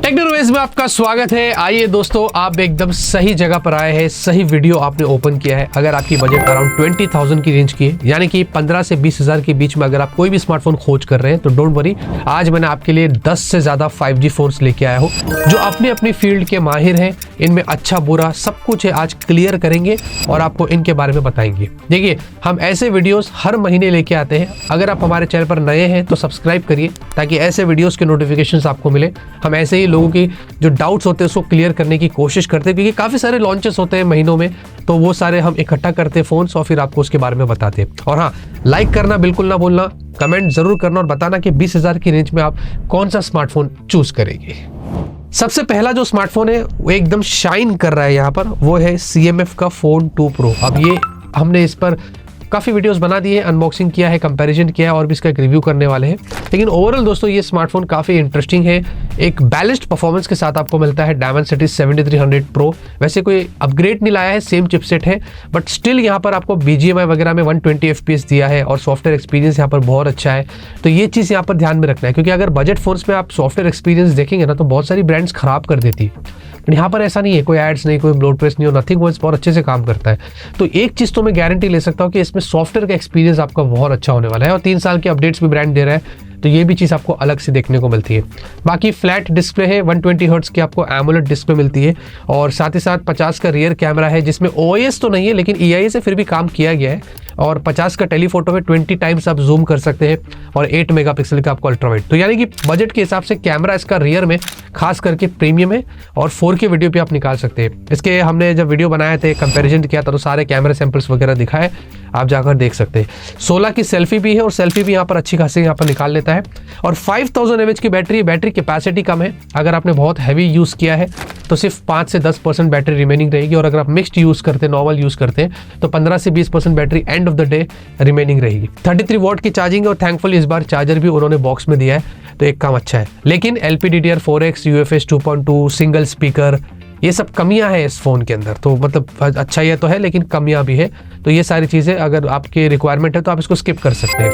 Technologies में आपका स्वागत है। आइए दोस्तों, आप एकदम सही जगह पर आए हैं, सही वीडियो आपने ओपन किया है। अगर आपकी बजट अराउंड 20,000 की रेंज की है, यानी कि 15 से 20,000 के बीच में अगर आप कोई भी स्मार्टफोन खोज कर रहे हैं तो डोंट वरी, आज मैंने आपके लिए 10 से ज्यादा 5G फोन्स लेके आया हूँ जो अपनी अपनी फील्ड के माहिर हैं। इनमें अच्छा बुरा सब कुछ है, आज क्लियर करेंगे और आपको इनके बारे में बताएंगे। देखिए, हम ऐसे वीडियोस हर महीने लेके आते हैं। अगर आप हमारे चैनल पर नए हैं तो सब्सक्राइब करिए ताकि ऐसे वीडियोस के नोटिफिकेशंस आपको मिले। हम ऐसे ही लोगों की जो डाउट्स होते हैं उसको क्लियर करने की कोशिश करते हैं, क्योंकि काफ़ी सारे लॉन्चेस होते हैं महीनों में, तो वो सारे हम इकट्ठा करते हैं फ़ोन्स और फिर आपको उसके बारे में बताते हैं। और हाँ, लाइक करना बिल्कुल ना भूलना, कमेंट ज़रूर करना और बताना कि 20,000 की रेंज में आप कौन सा स्मार्टफोन चूज़ करेंगे। सबसे पहला जो स्मार्टफोन है वो एकदम शाइन कर रहा है यहाँ पर, वो है CMF का फोन 2 Pro। अब ये हमने इस पर काफ़ी वीडियोस बना दिए, अनबॉक्सिंग किया है, कंपैरिजन किया है और भी इसका एक रिव्यू करने वाले हैं। लेकिन ओवरऑल दोस्तों ये स्मार्टफोन काफ़ी इंटरेस्टिंग है। एक बैलेंस्ड परफॉर्मेंस के साथ आपको मिलता है Dimensity 7300 Pro। वैसे कोई अपग्रेड नहीं लाया है, सेम चिपसेट है, बट स्टिल यहाँ पर आपको BGMI वगैरह में 120 FPS दिया है और सॉफ्टवेयर एक्सपीरियंस यहाँ पर बहुत अच्छा है। तो ये चीज़ यहाँ पर ध्यान में रखना है, क्योंकि अगर बजट फोन्स में आप सॉफ्टवेयर एक्सपीरियंस देखेंगे ना तो बहुत सारी ब्रांड्स खराब कर देती है। यहाँ पर ऐसा नहीं है, कोई एड्स नहीं, कोई ब्लोटवेयर नहीं, और नथिंग वो बहुत अच्छे से काम करता है। तो एक चीज़ तो मैं गारंटी ले सकता हूँ कि इसमें सॉफ्टवेयर का एक्सपीरियंस आपका बहुत अच्छा होने वाला है और 3 साल के अपडेट्स भी ब्रांड दे रहा है, तो ये भी चीज़ आपको अलग से देखने को मिलती है। बाकी फ्लैट डिस्प्ले है, 120 हर्ट्ज की आपको एमोलेड डिस्प्ले मिलती है और साथ ही साथ 50 का रियर कैमरा है, जिसमें OIS तो नहीं है लेकिन EIA से फिर भी काम किया गया है। और 50 का टेलीफोटो में 20 टाइम्स आप जूम कर सकते हैं और 8 मेगापिक्सल का आपको अल्ट्रावाइड। तो यानी कि बजट के हिसाब से कैमरा इसका रियर में खास करके प्रीमियम है और 4K वीडियो भी आप निकाल सकते हैं। इसके हमने जब वीडियो बनाए थे, कंपैरिजन किया था, तो सारे कैमरे सैंपल्स वगैरह दिखाए, आप जाकर देख सकते हैं। 16 की सेल्फी भी है और सेल्फी भी यहाँ पर अच्छी खासी यहाँ पर निकाल लेता है। और 5000 mAh की बैटरी कैपेसिटी कम है। अगर आपने बहुत हैवी यूज़ किया है तो सिर्फ 5 से 10% बैटरी रिमेनिंग रहेगी, और अगर आप मिक्स्ड यूज़ करते हैं, नॉर्मल यूज़ करते हैं, तो 15 से 20% battery end of the day remaining रहेगी। 33 वॉट की चार्जिंग, और थैंकफुली इस बार चार्जर भी उन्होंने बॉक्स में दिया है, तो एक काम अच्छा है। लेकिन LPDDR4X, UFS 2.2, सिंगल स्पीकर, ये सब कमियां हैं इस फ़ोन के अंदर। तो मतलब अच्छा ये तो है लेकिन कमियां भी है। तो ये सारी चीज़ें अगर आपके रिक्वायरमेंट है तो आप इसको स्किप कर सकते हैं।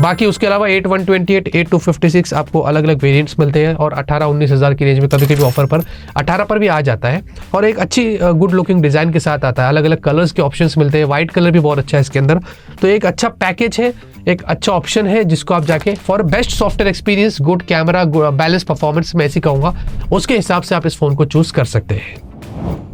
बाकी उसके अलावा 8128, 8256 आपको अलग अलग वेरिएंट्स मिलते हैं और 18-19 हज़ार की रेंज में कभी कभी ऑफर पर 18 पर भी आ जाता है, और एक अच्छी गुड लुकिंग डिज़ाइन के साथ आता है। अलग अलग कलर्स के ऑप्शंस मिलते हैं, वाइट कलर भी बहुत अच्छा है इसके अंदर। तो एक अच्छा पैकेज है, एक अच्छा ऑप्शन है जिसको आप जाके for best software experience, good camera, balance performance, मैं ऐसी कहूँगा, उसके हिसाब से आप इस फोन को चूज कर सकते हैं।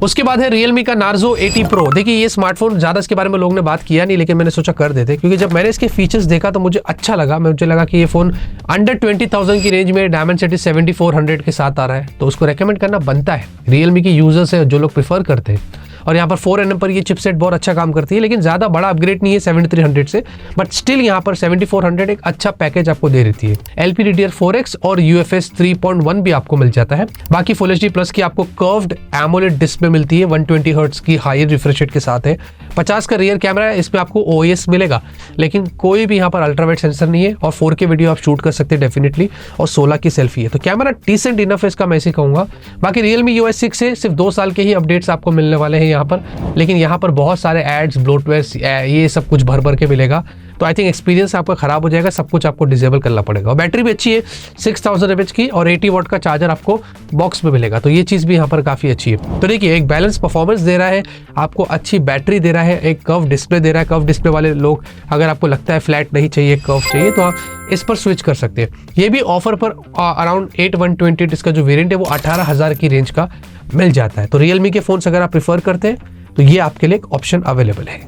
उसके बाद है Realme का Narzo 80 Pro। देखिए, ये स्मार्टफोन ज़्यादा इसके बारे में लोगों ने बात किया नहीं, लेकिन मैंने सोचा कर देते, क्योंकि जब मैंने इसके फीचर्स देखा तो मुझे अच्छा लगा। मुझे लगा कि ये फ़ोन अंडर 20,000 की रेंज में Dimensity 7400 के साथ आ रहा है, तो उसको रेकमेंड करना बनता है। Realme की यूजर्स है जो लोग प्रीफर करते हैं, और यहाँ पर 4nm पर ये चिपसेट बहुत अच्छा काम करती है, लेकिन ज़्यादा बड़ा अपग्रेड नहीं है 7300 से, बट स्टिल यहाँ पर 7400 एक अच्छा पैकेज आपको दे देती है। LPDDR4X और UFS 3.1 भी आपको मिल जाता है। बाकी Full HD Plus की आपको कर्व्ड एमोलेड डिस्प्ले मिलती है, 120 हर्ट्ज की हायर रिफ्रेश रेट के साथ है। 50 का रियर कैमरा है, इसमें आपको OIS मिलेगा, लेकिन कोई भी यहाँ पर अल्ट्रावाइड सेंसर नहीं है, और 4K वीडियो आप शूट कर सकते हैं डेफिनेटली, और 16 की सेल्फी है। तो कैमरा डिसेंट इनफ है इसका, मैं ऐसे कहूँगा। बाकी Realme UI 6 से सिर्फ 2 साल के ही अपडेट्स आपको मिलने वाले हैं यहाँ पर, लेकिन यहाँ पर बहुत सारे एड्स, ब्लोटवेयर, ये सब कुछ भर भर के मिलेगा। तो आई थिंक एक्सपीरियंस आपका खराब हो जाएगा, सब कुछ आपको डिसेबल करना पड़ेगा। और बैटरी भी अच्छी है, 6000 mAh की, और 80 वॉट का चार्जर आपको बॉक्स में मिलेगा, तो ये चीज़ भी यहाँ पर काफ़ी अच्छी है। तो देखिए, एक बैलेंस परफॉर्मेंस दे रहा है आपको, अच्छी बैटरी दे रहा है, एक कर्व डिस्प्ले दे रहा है। कर्व डिस्प्ले वाले लोग, अगर आपको लगता है फ्लैट नहीं चाहिए, कर्व चाहिए, तो आप इस पर स्विच कर सकते हैं। ये भी ऑफर पर अराउंड 8128 इसका जो वेरिएंट है वो 18,000 की रेंज का मिल जाता है। तो Realme के फ़ोन्स अगर आप प्रीफर करते हैं तो ये आपके लिए एक ऑप्शन अवेलेबल है।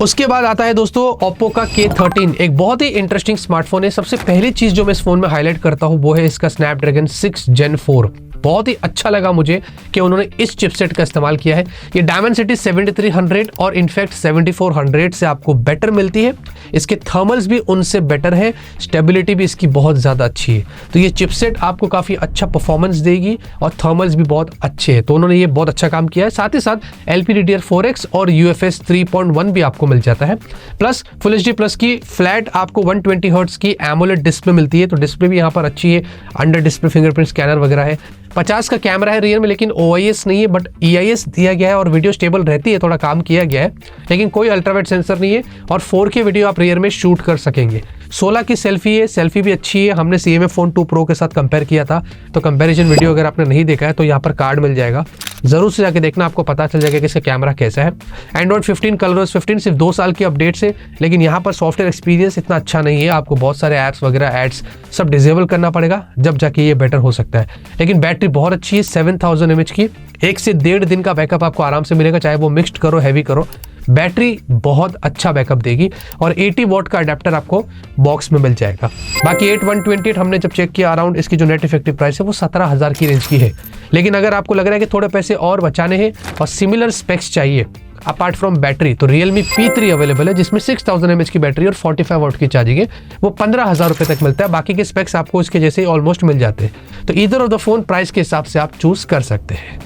उसके बाद आता है दोस्तों Oppo का K13, एक बहुत ही इंटरेस्टिंग स्मार्टफोन है। सबसे पहली चीज़ जो मैं इस फोन में हाईलाइट करता हूँ वो है इसका Snapdragon 6 Gen 4। बहुत ही अच्छा लगा मुझे कि उन्होंने इस चिपसेट का इस्तेमाल किया है। ये Dimensity 7300 और इनफैक्ट 7400 से आपको बेटर मिलती है। इसके थर्मल्स भी उनसे बेटर है, स्टेबिलिटी भी इसकी बहुत ज़्यादा अच्छी है। तो ये चिपसेट आपको काफ़ी अच्छा परफॉर्मेंस देगी और थर्मल्स भी बहुत अच्छे हैं, तो उन्होंने ये बहुत अच्छा काम किया है। साथ ही साथ LPDDR4X और UFS 3.1 भी आपको मिल जाता है। प्लस Full HD Plus की फ्लैट आपको 120 हर्ट्ज की एमोलेड डिस्प्ले मिलती है, तो डिस्प्ले भी यहाँ पर अच्छी है, अंडर डिस्प्ले फिंगरप्रिंट स्कैनर वगैरह है। 50 का कैमरा है रियर में, लेकिन OIS नहीं है बट EIS दिया गया है और वीडियो स्टेबल रहती है, थोड़ा काम किया गया है, लेकिन कोई अल्ट्रावाइड सेंसर नहीं है और 4K वीडियो आप रियर में शूट कर सकेंगे। 16 की सेल्फी है, सेल्फी भी अच्छी है। हमने CMA फोन 2 Pro के साथ कंपेयर किया था, तो कंपैरिजन वीडियो अगर आपने नहीं देखा है तो यहाँ पर कार्ड मिल जाएगा, जरूर से जाके देखना, आपको पता चल जाएगा कि इसका कैमरा कैसा है। एंड्रॉइड 15 ColorOS 15 सिर्फ 2 साल की अपडेट से, लेकिन यहाँ पर सॉफ्टवेयर एक्सपीरियंस इतना अच्छा नहीं है, आपको बहुत सारे ऐप्स वगैरह एड्स सब डिसेबल करना पड़ेगा, जब जाके ये बेटर हो सकता है। लेकिन बैटरी बहुत अच्छी है, 7000 mAh की, 1 से 1.5 दिन का बैकअप आपको आराम से मिलेगा, चाहे वो मिक्स्ड करो हैवी करो, बैटरी बहुत अच्छा बैकअप देगी। और 80 वॉट का अडेप्टर आपको बॉक्स में मिल जाएगा। बाकी 8128 हमने जब चेक किया अराउंड, इसकी जो नेट इफेक्टिव प्राइस है वो 17000 की रेंज की है। लेकिन अगर आपको लग रहा है कि थोड़े पैसे और बचाने हैं और सिमिलर स्पेक्स चाहिए अपार्ट फ्रॉम बैटरी, तो Realme P3 अवेलेबल है, जिसमें 6000 mAh की बैटरी और 45 वॉट की चार्जिंग है, वो 15000 रुपए तक मिलता है। बाकी के स्पेक्स आपको इसके जैसे ही ऑलमोस्ट मिल जाते हैं। तो either of the phone price के हिसाब से आप चूज कर सकते हैं।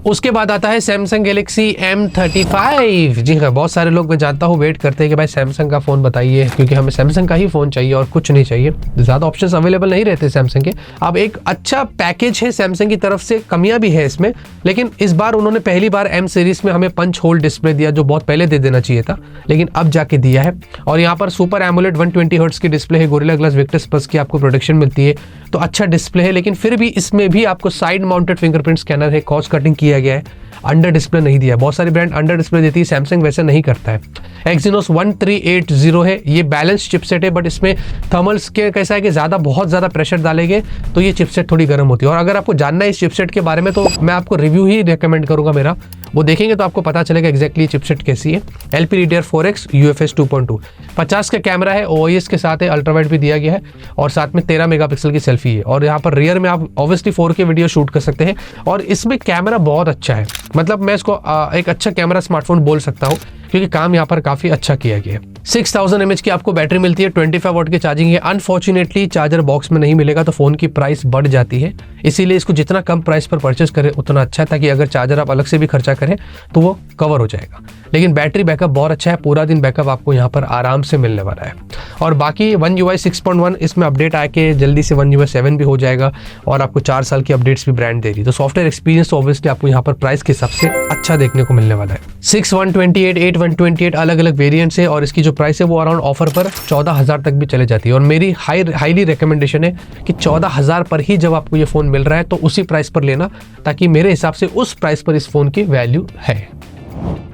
उसके बाद आता है Samsung Galaxy M35। जी हाँ, बहुत सारे लोग मैं जानता हूँ वेट करते हैं कि भाई सैमसंग का फ़ोन बताइए, क्योंकि हमें सैमसंग का ही फ़ोन चाहिए और कुछ नहीं चाहिए, ज़्यादा ऑप्शंस अवेलेबल नहीं रहते सैमसंग के। अब एक अच्छा पैकेज है सैमसंग की तरफ से, कमियां भी है इसमें, लेकिन इस बार उन्होंने पहली बार M सीरीज में हमें पंच होल डिस्प्ले दिया, जो बहुत पहले दे देना चाहिए था, लेकिन अब जाके दिया है। और यहाँ पर सुपर एमोलेड 120 हर्ट्ज की डिस्प्ले है, गोरिल्ला ग्लास विक्टस प्लस की आपको प्रोटेक्शन मिलती है, तो अच्छा डिस्प्ले है। लेकिन फिर भी इसमें भी आपको साइड माउंटेड फिंगरप्रिंट स्कैनर है, कॉस्ट कटिंग किया गया है, अंडर डिस्प्ले नहीं दिया। बहुत सारी ब्रांड अंडर डिस्प्ले देती है, सैमसंग वैसे नहीं करता है। Exynos 1380 है, ये बैलेंस चिपसेट है, बट इसमें थर्मल्स के कैसा है कि बहुत ज़्यादा प्रेशर डालेंगे तो ये चिपसेट थोड़ी गर्म होती है। और अगर आपको जानना है इस चिपसेट के बारे में तो मैं आपको रिव्यू ही रिकमेंड करूंगा मेरा, वो देखेंगे तो आपको पता चलेगा एग्जैक्टली चिपसेट कैसी है। LPDDR4X UFS 2.2, 50 का कैमरा है, OIS के साथ है, अल्ट्रावाइड भी दिया गया है और साथ में 13 मेगापिक्सल की सेल्फी है। और यहाँ पर रियर में आप ऑब्वियसली 4K वीडियो शूट कर सकते हैं और इसमें कैमरा बहुत अच्छा है, मतलब मैं इसको एक अच्छा कैमरा स्मार्टफोन बोल सकता हूँ, क्योंकि काम यहाँ पर काफी अच्छा किया गया है। 6000 mAh की आपको बैटरी मिलती है, 25 वॉट की चार्जिंग है। अनफॉर्चुनेटली चार्जर बॉक्स में नहीं मिलेगा तो फोन की प्राइस बढ़ जाती है, इसीलिए इसको जितना कम प्राइस पर परचेस करें उतना अच्छा है, ताकि अगर चार्जर आप अलग से भी खर्चा करें तो वो कवर हो जाएगा। लेकिन बैटरी बैकअप बहुत अच्छा है, पूरा दिन बैकअप आपको यहाँ पर आराम से मिलने वाला है। और बाकी One UI 6.1 इसमें अपडेट आके जल्दी से One UI 7 भी हो जाएगा और आपको 4 साल की अपडेट्स भी ब्रांड दे रही है, तो सॉफ्टवेयर एक्सपीरियंस ऑब्वियसली आपको यहाँ पर प्राइस के हिसाब से अच्छा देखने को मिलने वाला है। 6128, 8128 अलग अलग वेरिएंट्स है और इसकी जो प्राइस है वो अराउंड ऑफर पर 14000 तक भी चले जाती है। और मेरी हाईली रिकमेंडेशन है कि 14000 पर ही जब आपको ये फोन मिल रहा है तो उसी प्राइस पर लेना, ताकि मेरे हिसाब से उस प्राइस पर इस फोन की वैल्यू है।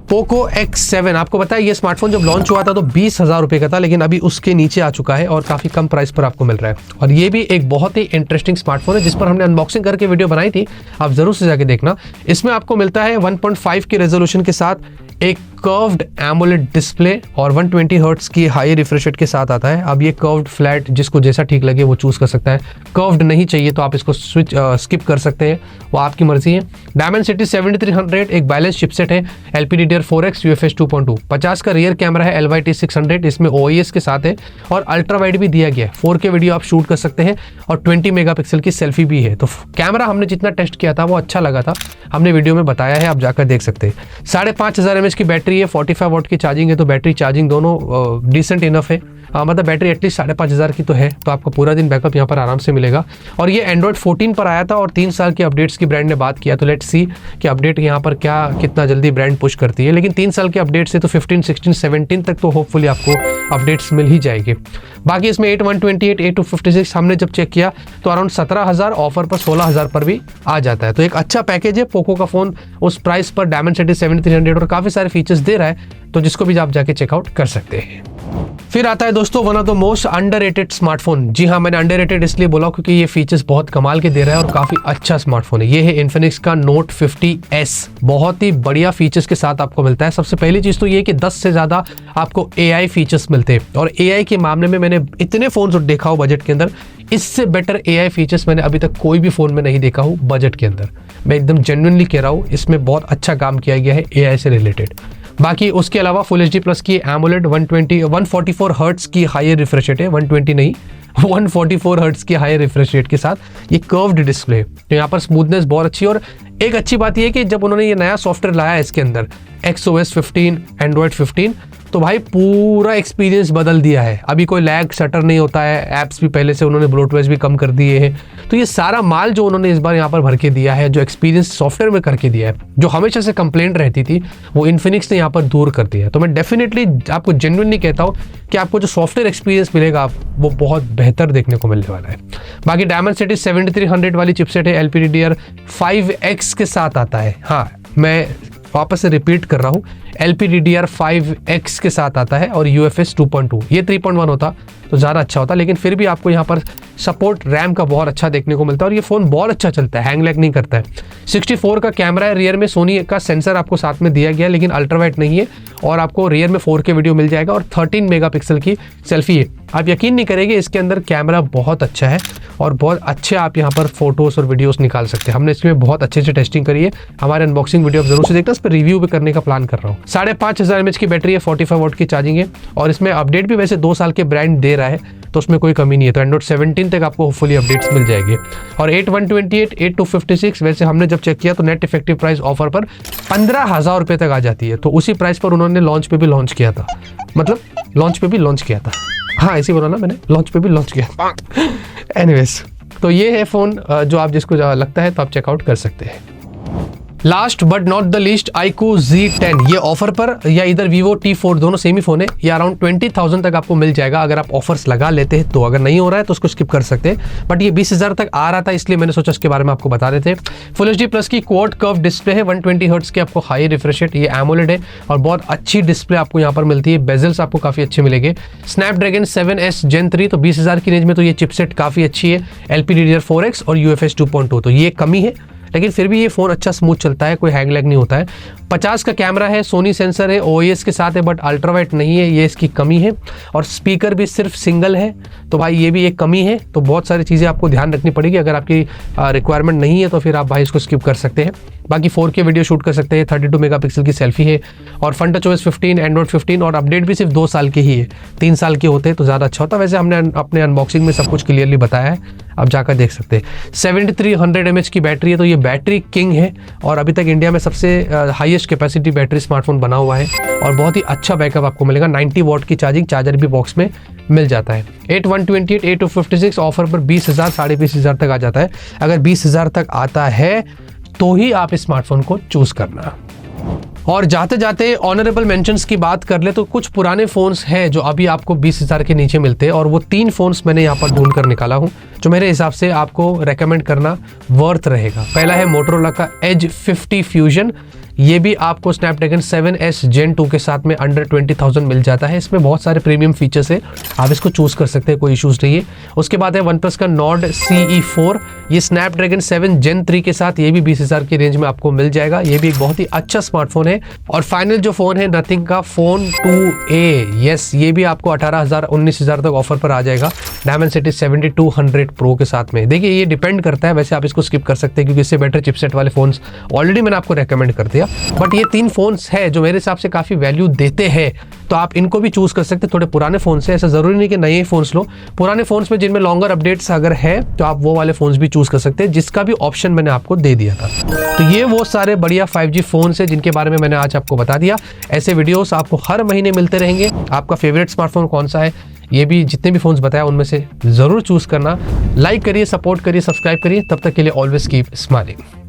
पोको X7, आपको पता है ये स्मार्टफोन जब लॉन्च हुआ था तो 20,000 रुपए का था, लेकिन अभी उसके नीचे आ चुका है और काफी कम प्राइस पर आपको मिल रहा है। और ये भी एक बहुत ही इंटरेस्टिंग स्मार्टफोन है जिस पर हमने अनबॉक्सिंग करके वीडियो बनाई थी, आप जरूर से जाके देखना। इसमें आपको मिलता है 1.5 की रेजोल्यूशन के साथ एक कर्व्ड एमोलेड डिस्प्ले और 120 हर्ट्ज की हाई रिफ्रेश रेट के साथ आता है। अब ये कर्व्ड फ्लैट जिसको जैसा ठीक लगे वो चूज कर सकता है, कर्व्ड नहीं चाहिए तो आप इसको स्किप कर सकते हैं, वो आपकी मर्जी है। Dimensity 7300 एक बैलेंस चिपसेट है, LPDDR4X UFS 2.2, 50 का रियर कैमरा है, LYT 600 इसमें OIS के साथ है और अल्ट्रा वाइड भी दिया गया है, 4K वीडियो आप शूट कर सकते हैं और 20 मेगापिक्सल की सेल्फी भी है। तो कैमरा हमने जितना टेस्ट किया था वो अच्छा लगा था, हमने वीडियो में बताया है, आप जाकर देख सकते हैं। 5500 mAh की बैटरी है, 45 वॉट की चार्जिंग है, तो बैटरी चार्जिंग दोनों डिसेंट इनफ है, मतलब बैटरी एटलीस्ट 5500 की तो है, तो आपको पूरा दिन बैकअप यहाँ पर आराम से मिलेगा। और ये एंड्रॉइड 14 पर आया था और 3 साल की अपडेट्स की ब्रांड ने बात किया, तो लेट्स सी कि अपडेट यहाँ पर कितना जल्दी ब्रांड पुश करती है। लेकिन 3 साल के अपडेट से तो 15, 16, 17 तक तो होपफुली आपको अपडेट्स मिल ही जाएगी। बाकी इसमें 8128, 8256 हमने जब चेक किया तो अराउंड 17000, ऑफर पर 16000 पर भी आ जाता है। तो एक अच्छा पैकेज है, पोको का फोन उस प्राइस पर Dimensity 7300 और काफी सारे फीचर्स दे रहा है, तो जिसको भी आप जाके चेकआउट कर सकते हैं। फिर आता है दोस्तों one of the most underrated smartphone. जी हाँ, मैंने अंडररेटेड इसलिए बोला क्योंकि ये फीचर्स बहुत कमाल के दे रहा है और काफी अच्छा स्मार्टफोन है। ये है इन्फिनिक्स का Note 50S, बहुत ही बढ़िया फीचर्स के साथ आपको मिलता है। सबसे पहली चीज तो ये कि 10 से ज्यादा आपको AI फीचर्स मिलते हैं और AI के मामले में मैंने इतने फोन देखा हो बजट के अंदर, इससे बेटर AI फीचर्स मैंने अभी तक कोई भी फोन में नहीं देखा हूँ बजट के अंदर। मैं एकदम जेन्युइनली कह रहा हूँ, इसमें बहुत अच्छा काम किया गया है AI से रिलेटेड। बाकी उसके अलावा फुल HD प्लस की एमोलेड 144 हर्ट्ज की हाई रिफ्रेश रेट है, 120 नहीं 144 हर्ट्ज की हाई रिफ्रेश रेट के साथ ये कर्व्ड डिस्प्ले है, तो यहाँ पर स्मूथनेस बहुत अच्छी। और एक अच्छी बात यह है कि जब उन्होंने ये नया सॉफ्टवेयर लाया है इसके अंदर XOS 15, Android 15, तो भाई पूरा एक्सपीरियंस बदल दिया है। अभी कोई लैग शटर नहीं होता है, ऐप्स भी पहले से उन्होंने ब्लोटवेयर भी कम कर दिए हैं। तो ये सारा माल जो उन्होंने इस बार यहाँ पर भर के दिया है, जो एक्सपीरियंस सॉफ्टवेयर में करके दिया है, जो हमेशा से कंप्लेंट रहती थी, वो इन्फिनिक्स ने यहाँ पर दूर कर दिया है। तो मैं डेफिनेटली आपको जेन्युइनली कहता हूँ कि आपको जो सॉफ्टवेयर एक्सपीरियंस मिलेगा वो बहुत बेहतर देखने को मिलने वाला है। बाकी डायमेंसिटी 7300 वाली चिपसेट है, LPDDR5X के साथ आता है। हाँ, मैं वापस से रिपीट कर रहा हूँ, LPDDR5X के साथ आता है और UFS 2.2। ये 3.1 होता तो ज़्यादा अच्छा होता, लेकिन फिर भी आपको यहाँ पर सपोर्ट रैम का बहुत अच्छा देखने को मिलता है और ये फ़ोन बहुत अच्छा चलता है, हैंग लैग नहीं करता है। 64 का कैमरा है, रियर में सोनी का सेंसर आपको साथ में दिया गया है, लेकिन अल्ट्रावाइड नहीं है और आपको रियर में 4K वीडियो मिल जाएगा और 13 मेगापिक्सल की सेल्फी है। आप यकीन नहीं करेंगे, इसके अंदर कैमरा बहुत अच्छा है और बहुत अच्छे आप यहाँ पर फोटोज़ और वीडियोस निकाल सकते हैं। हमने इसमें बहुत अच्छे से टेस्टिंग करी है, हमारे अनबॉक्सिंग वीडियो आप जरूर से देखना, इस पर रिव्यू भी करने का प्लान कर रहा हूँ। 5500 mAh की बैटरी है, 45 वाट की चार्जिंग है और इसमें अपडेट भी वैसे 2 साल के ब्रांड दे रहा है, तो उसमें कोई कमी नहीं है। तो एंड्रॉइड 17 तक आपको होपफुली अपडेट्स मिल जाएगी। और 8128, 8256 वैसे हमने जब चेक किया तो नेट इफेक्टिव प्राइस ऑफर पर 15,000 रुपये तक आ जाती है। तो उसी प्राइस पर उन्होंने लॉन्च पे भी लॉन्च किया था, मतलब लॉन्च पे भी लॉन्च किया था, हाँ ऐसे ही बोला ना मैंने, लॉन्च पे भी लॉन्च किया। एनीवेज, तो ये है फ़ोन जो आप जिसको लगता है तो आप चेकआउट कर सकते हैं। Last but not the least, iQOO Z10 ये ऑफर पर, या इधर Vivo T4 दोनों सेम ही फोन है, ये अराउंड 20,000 तक आपको मिल जाएगा अगर आप ऑफर्स लगा लेते हैं तो। अगर नहीं हो रहा है तो उसको स्किप कर सकते हैं, बट ये 20,000 तक आ रहा था इसलिए मैंने सोचा इसके बारे में आपको बता देते। फुल HD प्लस की क्वाड कर्व डिस्प्ले है, 120 हर्ट्ज की आपको हाई रिफ्रेश रेट, ये एमोलेड है और बहुत अच्छी डिस्प्ले आपको यहाँ पर मिलती है। बेजल्स आपको काफी अच्छे मिलेंगे। स्नैपड्रैगन 7S Gen 3, तो 20,000 की रेंज में तो ये चिपसेट काफी अच्छी है, LPDDR4X और UFS 2.2, तो ये कमी है, लेकिन फिर भी ये फ़ोन अच्छा स्मूथ चलता है, कोई हैंग लैग नहीं होता है। 50 का कैमरा है, सोनी सेंसर है, OIS के साथ है बट अल्ट्रावाइड नहीं है, ये इसकी कमी है। और स्पीकर भी सिर्फ सिंगल है, तो भाई ये भी एक कमी है। तो बहुत सारी चीज़ें आपको ध्यान रखनी पड़ेगी, अगर आपकी रिक्वायरमेंट नहीं है तो फिर आप भाई इसको स्किप कर सकते हैं। बाकी 4K वीडियो शूट कर सकते हैं, 32 मेगापिक्सल की सेल्फी है और FunTouchOS 15, एंड्रॉइड 15 और अपडेट भी सिर्फ 2 साल के ही है, 3 साल के होते तो ज़्यादा अच्छा होता। वैसे हमने अपने अनबॉक्सिंग में सब कुछ क्लियरली बताया है, आप जाकर देख सकते हैं। 7300 mAh की बैटरी है, तो ये बैटरी किंग है और अभी तक इंडिया में सबसे हाईएस्ट कैपेसिटी बैटरी स्मार्टफोन बना हुआ है और बहुत ही अच्छा बैकअप आपको मिलेगा। 90 वाट की चार्जिंग, चार्जर भी बॉक्स में मिल जाता है। 8128, 8256 ऑफर पर 20,000, 20,500 तक आ जाता है। अगर 20,000 तक आता है तो ही आप इस स्मार्टफोन को चूज करना। और जाते जाते ऑनरेबल मेंशंस की बात कर ले तो कुछ पुराने फोन्स हैं जो अभी आपको 20,000 के नीचे मिलते हैं और वो 3 फोन्स मैंने यहाँ पर ढूंढ कर निकाला हूँ जो मेरे हिसाब से आपको रेकमेंड करना वर्थ रहेगा। पहला है मोटोरोला का Edge 50 Fusion, ये भी आपको स्नैपड्रैगन 7S Gen 2 के साथ में अंडर 20,000 मिल जाता है। इसमें बहुत सारे प्रीमियम फीचर्स है, आप इसको चूज कर सकते हैं, कोई इश्यूज नहीं है। उसके बाद है OnePlus का Nord CE4, ये स्नैपड्रैगन 7 Gen 3 के साथ, ये भी 20,000 की रेंज में आपको मिल जाएगा। ये भी एक बहुत ही अच्छा स्मार्टफोन है। और फाइनल जो फोन है नथिंग का Phone 2a, यस ये भी आपको 18,000 19,000 तक ऑफर पर आ जाएगा, Dimensity 7200 Pro के साथ में। देखिए ये डिपेंड करता है, वैसे आप इसको स्किप कर सकते हैं क्योंकि इससे बेटर चिपसेट वाले फोन्स ऑलरेडी मैंने आपको रेकमेंड कर दिया। बट ये 3 फोन्स है जो मेरे हिसाब से काफी वैल्यू देते हैं, तो आप इनको भी चूज कर सकते हैं। थोड़े पुराने फोन से, ऐसा जरूरी नहीं कि नए फोन्स लो, पुराने फोन्स में जिनमें लॉन्गर अपडेट्स अगर है तो आप वो वाले फोन्स भी चूज कर सकते हैं, जिसका भी ऑप्शन मैंने आपको दे दिया था। तो ये वो सारे बढ़िया 5G फोन्स है जिनके बारे में मैंने आज आपको बता दिया। ऐसे वीडियोस आपको हर महीने मिलते रहेंगे। आपका फेवरेट स्मार्टफोन कौन सा है, ये भी जितने भी फोन्स बताया उनमें से जरूर चूज करना। लाइक करिए, सपोर्ट करिए, सब्सक्राइब करिए। तब तक के लिए ऑलवेज कीप स्माइलिंग।